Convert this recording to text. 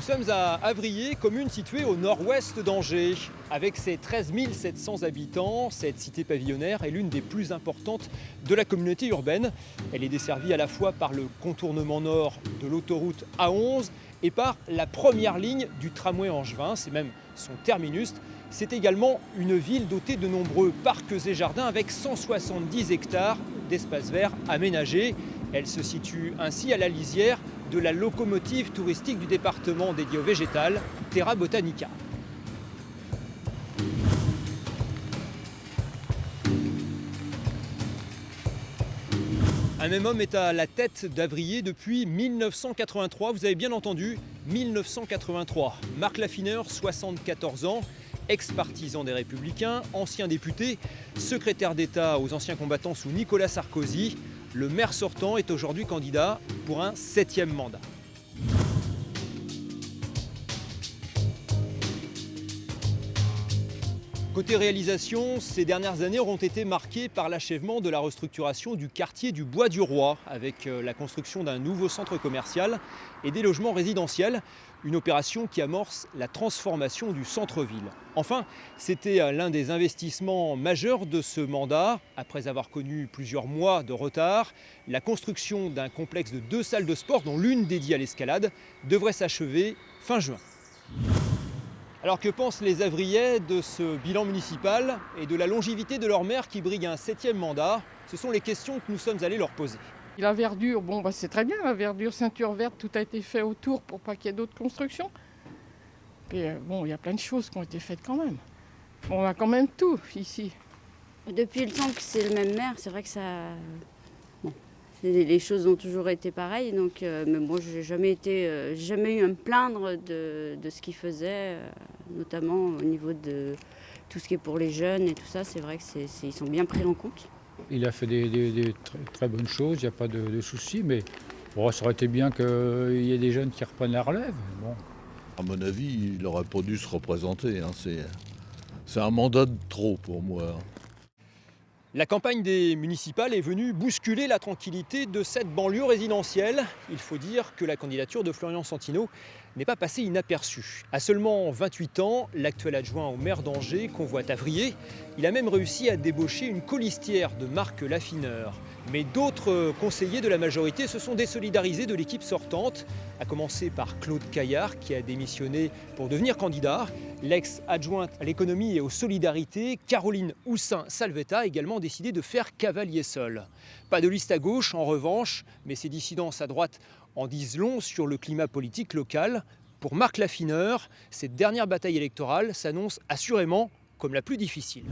sommes à Avrier, commune située au nord-ouest d'Angers. Avec ses 13 700 habitants, cette cité pavillonnaire est l'une des plus importantes de la communauté urbaine. Elle est desservie à la fois par le contournement nord de l'autoroute A11 et par la première ligne du tramway angevin, c'est même son terminus. C'est également une ville dotée de nombreux parcs et jardins avec 170 hectares d'espaces verts aménagés. Elle se situe ainsi à la lisière de la locomotive touristique du département dédiée au végétal, Terra Botanica. Un même homme est à la tête d'Avrier depuis 1983, vous avez bien entendu, 1983. Marc Laffineur, 74 ans, ex-partisan des Républicains, ancien député, secrétaire d'État aux anciens combattants sous Nicolas Sarkozy. Le maire sortant est aujourd'hui candidat pour un 7e mandat. Côté réalisation, ces dernières années auront été marquées par l'achèvement de la restructuration du quartier du Bois du Roi, avec la construction d'un nouveau centre commercial et des logements résidentiels, une opération qui amorce la transformation du centre-ville. Enfin, c'était l'un des investissements majeurs de ce mandat. Après avoir connu plusieurs mois de retard, la construction d'un complexe de 2 salles de sport, dont l'une dédiée à l'escalade, devrait s'achever fin juin. Alors que pensent les Avrillais de ce bilan municipal et de la longévité de leur maire qui brigue un 7e mandat? Ce sont les questions que nous sommes allés leur poser. La verdure, c'est très bien, la verdure, ceinture verte, tout a été fait autour pour pas qu'il y ait d'autres constructions. Et il y a plein de choses qui ont été faites quand même. On a quand même tout ici. Depuis le temps que c'est le même maire, c'est vrai que ça... les choses ont toujours été pareilles, donc, mais bon, j'ai jamais eu à me plaindre de ce qu'il faisait, notamment au niveau de tout ce qui est pour les jeunes et tout ça. C'est vrai qu'ils sont bien pris en compte. Il a fait des très bonnes choses, il n'y a pas de souci, mais bon, ça aurait été bien qu'il y ait des jeunes qui reprennent la relève. Bon. À mon avis, il n'aurait pas dû se représenter. C'est un mandat de trop pour moi. La campagne des municipales est venue bousculer la tranquillité de cette banlieue résidentielle. Il faut dire que la candidature de Florian Santino n'est pas passée inaperçue. À seulement 28 ans, l'actuel adjoint au maire d'Angers convoite Avrier. Il a même réussi à débaucher une colistière de Marc Laffineur. Mais d'autres conseillers de la majorité se sont désolidarisés de l'équipe sortante, à commencer par Claude Caillard qui a démissionné pour devenir candidat. L'ex-adjointe à l'économie et aux solidarités, Caroline Houssin-Salvetta, a également décidé de faire cavalier seul. Pas de liste à gauche en revanche, mais ces dissidences à droite en disent long sur le climat politique local. Pour Marc Laffineur, cette dernière bataille électorale s'annonce assurément comme la plus difficile.